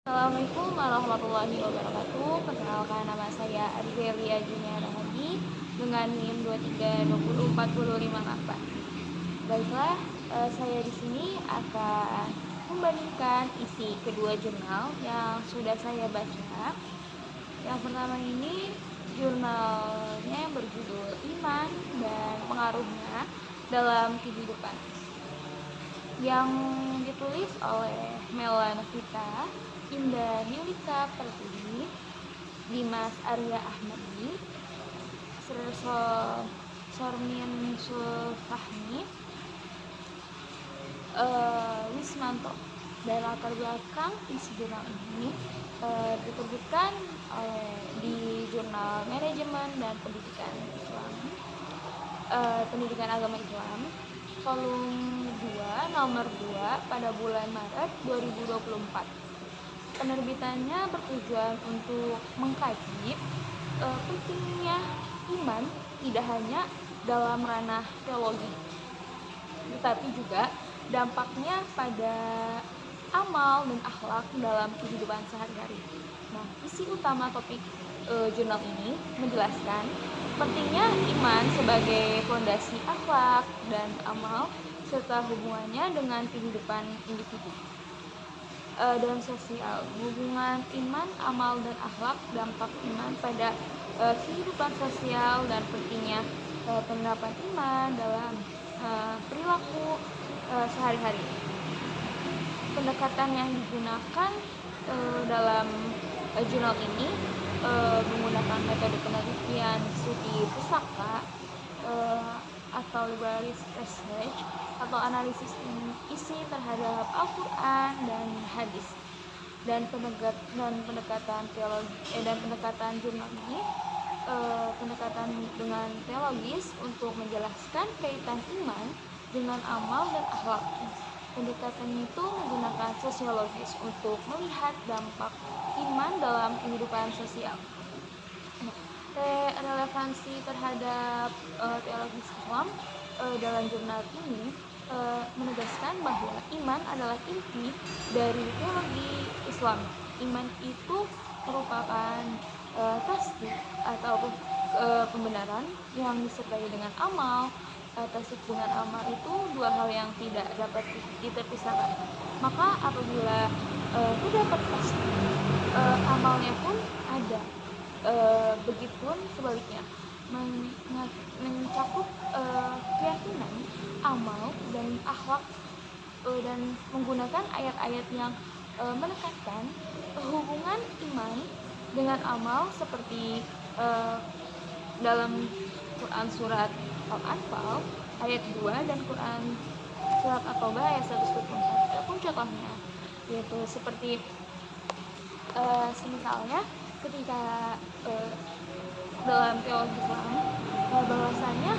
Assalamualaikum warahmatullahi wabarakatuh. Perkenalkan, nama saya Arzelia Juniara Hadi dengan NIM 23204058. Baiklah, saya di sini akan membandingkan isi kedua jurnal yang sudah saya baca. Yang pertama ini jurnalnya yang berjudul Iman dan Pengaruhnya dalam Kehidupan, yang ditulis oleh Melanavita, Indah Yulika Pertiwi, Dimas Arya Ahmadi, Sormin Sulfahmi, Wismanto. Dan latar belakang isi jurnal ini diterbitkan di Jurnal Manajemen dan Pendidikan Islam, Pendidikan Agama Islam, volume 2 nomor 2 pada bulan Maret 2024. Penerbitannya bertujuan untuk mengkaji pentingnya iman tidak hanya dalam ranah teologi, tetapi juga dampaknya pada amal dan akhlak dalam kehidupan sehari-hari. Nah, isi utama topik jurnal ini menjelaskan pentingnya iman sebagai fondasi akhlak dan amal serta hubungannya dengan kehidupan individu dan sosial. Hubungan iman, amal, dan akhlak, dampak iman pada kehidupan sosial, dan pentingnya penerapan iman dalam perilaku sehari-hari. Pendekatan yang digunakan dalam jurnal ini menggunakan metode penelitian studi pusaka atau libraries research atau analisis isi terhadap Al-Quran dan hadis, dan pendekatan teologi dan pendekatan jurnal ini pendekatan dengan teologis untuk menjelaskan kaitan iman dengan amal dan akhlak. Pendekatan itu menggunakan sosiologis untuk melihat dampak iman dalam kehidupan sosial. Relevansi terhadap teologi Islam dalam jurnal ini menegaskan bahwa iman adalah inti dari teologi Islam. Iman itu merupakan tasdik atau pembenaran yang disertai dengan amal. Tasdik dengan amal itu dua hal yang tidak dapat terpisahkan. Maka apabila terdapat tasdik, amalnya pun ada. Begitupun sebaliknya, mencakup keyakinan, amal, dan akhlak, dan menggunakan ayat-ayat yang menekankan hubungan iman dengan amal seperti dalam Quran Surat Al-Anfal ayat 2 dan Quran Surat At-Taubah ayat 124. Ada pun contohnya, yaitu seperti misalnya ketika dalam teologi Islam bahwasanya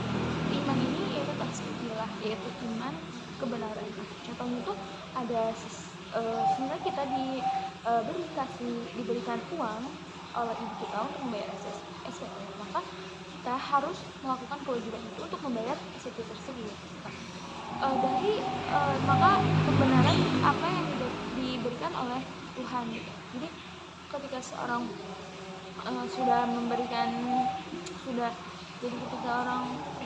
iman ini yaitu tasbihillah, yaitu iman kebenaran. Contohnya itu ada sebenarnya kita diberikan uang oleh ibu kita untuk membayar SPP, maka kita harus melakukan kewajiban itu untuk membayar SPP tersebut. Maka kebenaran apa yang diberikan oleh Tuhan gitu. Jadi ketika seorang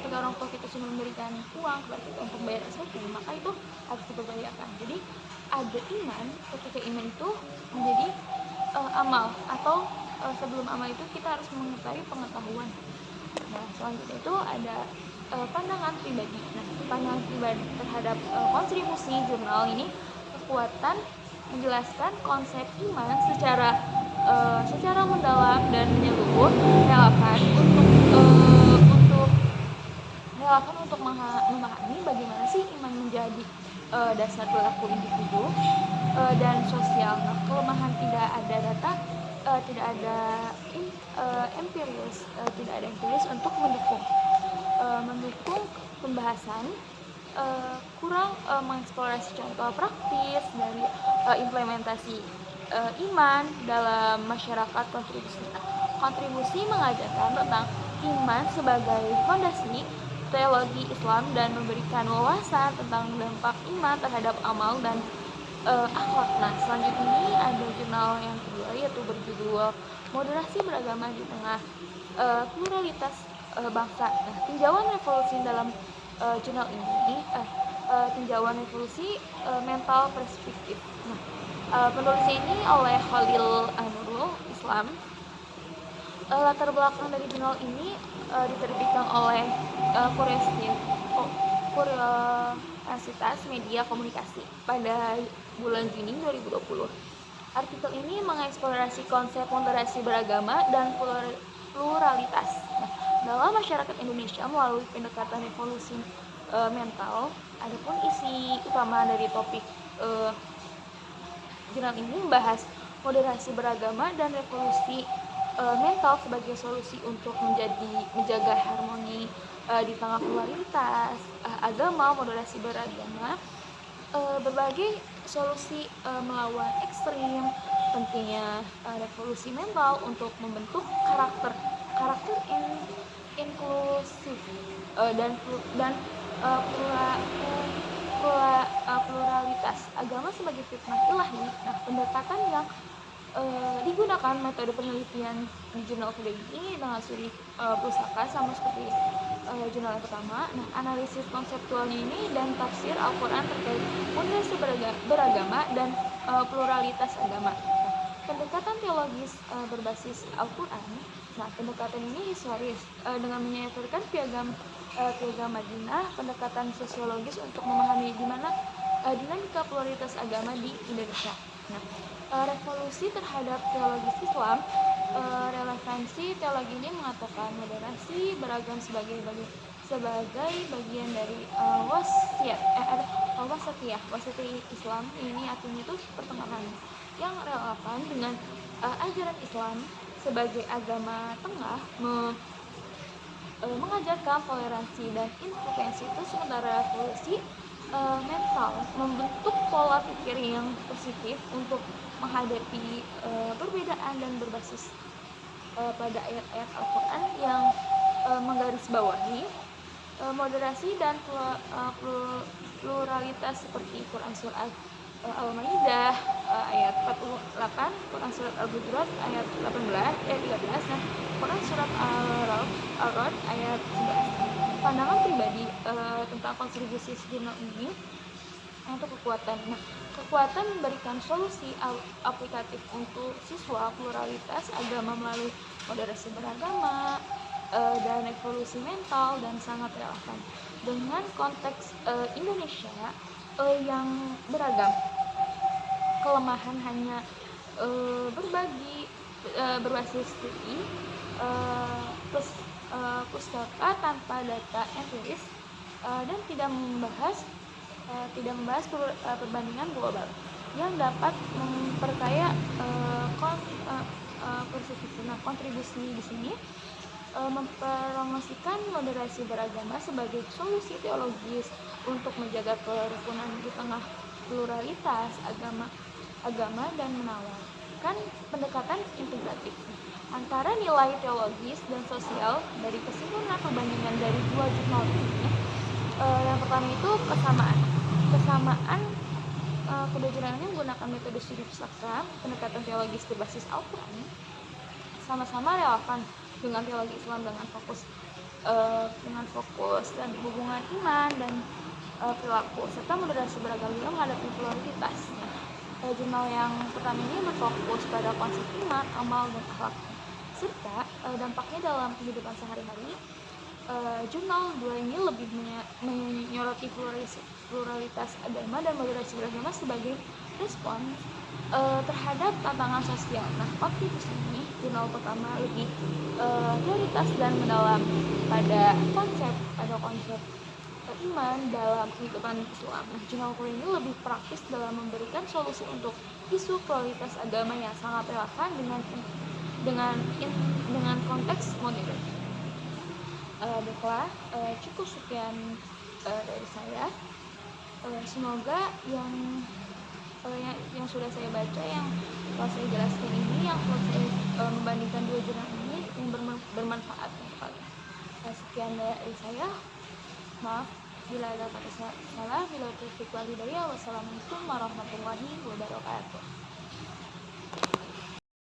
ketika orang tua kita sudah memberikan uang kepada kita untuk membayar SPP, maka itu harus diperbayakan. Jadi ada iman, ketika iman itu menjadi amal, atau sebelum amal itu kita harus mengetahui pengetahuan. Nah, selanjutnya itu ada pandangan pribadi. Nah, pandangan pribadi terhadap kontribusi jurnal ini, kekuatan menjelaskan konsep iman secara mendalam dan menyeluruh, relevan untuk memahami bagaimana sih iman menjadi dasar perilaku individu dan sosial. Nah, kelemahan tidak ada data, tidak ada empiris untuk mendukung pembahasan, kurang mengeksplorasi contoh praktis dari implementasi iman dalam masyarakat. Kontribusi mengajarkan tentang iman sebagai fondasi teologi Islam dan memberikan wawasan tentang dampak iman terhadap amal dan akhlak. Nah, selanjutnya ini ada jurnal berjudul Moderasi Beragama di Tengah Pluralitas Bangsa. Nah, tinjauan revolusi dalam jurnal ini tinjauan revolusi mental perspektif. Nah, penulisnya ini oleh Khalil Nurul Islam. Latar belakang dari jurnal ini diterbitkan oleh Kuriositas Media Komunikasi pada bulan Juni 2020. Artikel ini mengeksplorasi konsep moderasi beragama dan pluralitas dalam masyarakat Indonesia melalui pendekatan revolusi mental. Adapun isi utama dari topik jurnal ini membahas moderasi beragama dan revolusi mental sebagai solusi untuk menjaga harmoni di tengah pluralitas agama. Moderasi beragama berbagai solusi melawan ekstrim, pentingnya revolusi mental untuk membentuk karakter inklusif dan pluralitas agama sebagai fitnah ilahi. Nah, pendekatan yang digunakan metode penelitian di jurnal kedua ini dengan studi pusaka sama seperti jurnal yang pertama. Nah, analisis konseptualnya ini dan tafsir Al-Quran terkait moderasi beragama dan pluralitas agama. Nah, pendekatan teologis berbasis Al-Quran. Nah, pendekatan ini historis dengan menyertakan piagam Madinah, pendekatan sosiologis untuk memahami di mana dinamika pluralitas agama di Indonesia. Nah, revolusi terhadap teologis Islam. Relevansi teologi ini mengatakan moderasi beragam sebagai bagian dari wasatiyah Islam. Ini artinya itu pertengahan yang relevan dengan ajaran Islam sebagai agama tengah mengajarkan toleransi dan intervensi itu, sementara revolusi mental membentuk pola pikir yang positif untuk menghadapi perbedaan dan berbasis pada ayat-ayat Al-Quran yang menggarisbawahi moderasi dan pluralitas seperti Quran Surat Al-Maidah ayat 48, Quran Surat Al-Hujurat ayat 13, dan Quran Surat Al-Ra'd ayat 11. Pandangan pribadi tentang kontribusi jurnal ini untuk kekuatan. Nah, kekuatan memberikan solusi aplikatif untuk siswa pluralitas agama melalui moderasi beragama dan revolusi mental, dan sangat relevan dengan konteks Indonesia yang beragam. Kelemahan hanya berbasis studi pustaka tanpa data empiris dan tidak membahas perbandingan global yang dapat memperkaya kontribusi di sini mempromosikan moderasi beragama sebagai solusi teologis untuk menjaga kerukunan di tengah pluralitas agama dan menawarkan pendekatan integratif antara nilai teologis dan sosial. Dari kesimpulan perbandingan dari dua jurnal ini, yang pertama itu kesamaan kedua jurnal ini menggunakan metode studi pusaka, pendekatan teologis berbasis Al-Quran, sama-sama relevan dengan teologi Islam dengan fokus dan hubungan iman dan perilaku serta moderasi beragama dalam menghadapi pluralitas. Jurnal yang pertama ini berfokus pada konsep iman, amal, dan akhlak serta dampaknya dalam kehidupan sehari-hari. Jurnal 2 ini lebih menyoroti pluralitas agama dan moderasi beragama sebagai respon terhadap tantangan sosial. Nah, aktivis ini jurnal pertama lebih prioritas dan mendalam pada konsep iman dalam kehidupan Islam. Nah, jurnal kedua ini lebih praktis dalam memberikan solusi untuk isu pluralitas agama yang sangat relevan dengan konteks modern. Baiklah, cukup sekian dari saya. Semoga yang sudah saya baca, yang telah saya jelaskan ini, yang telah saya membandingkan dua jurnal ini bermanfaat untuk kalian. Sekian dari saya. Maaf bila ada kata salah. Bila taufiq wal hidayah. Wassalamualaikum warahmatullahi wabarakatuh.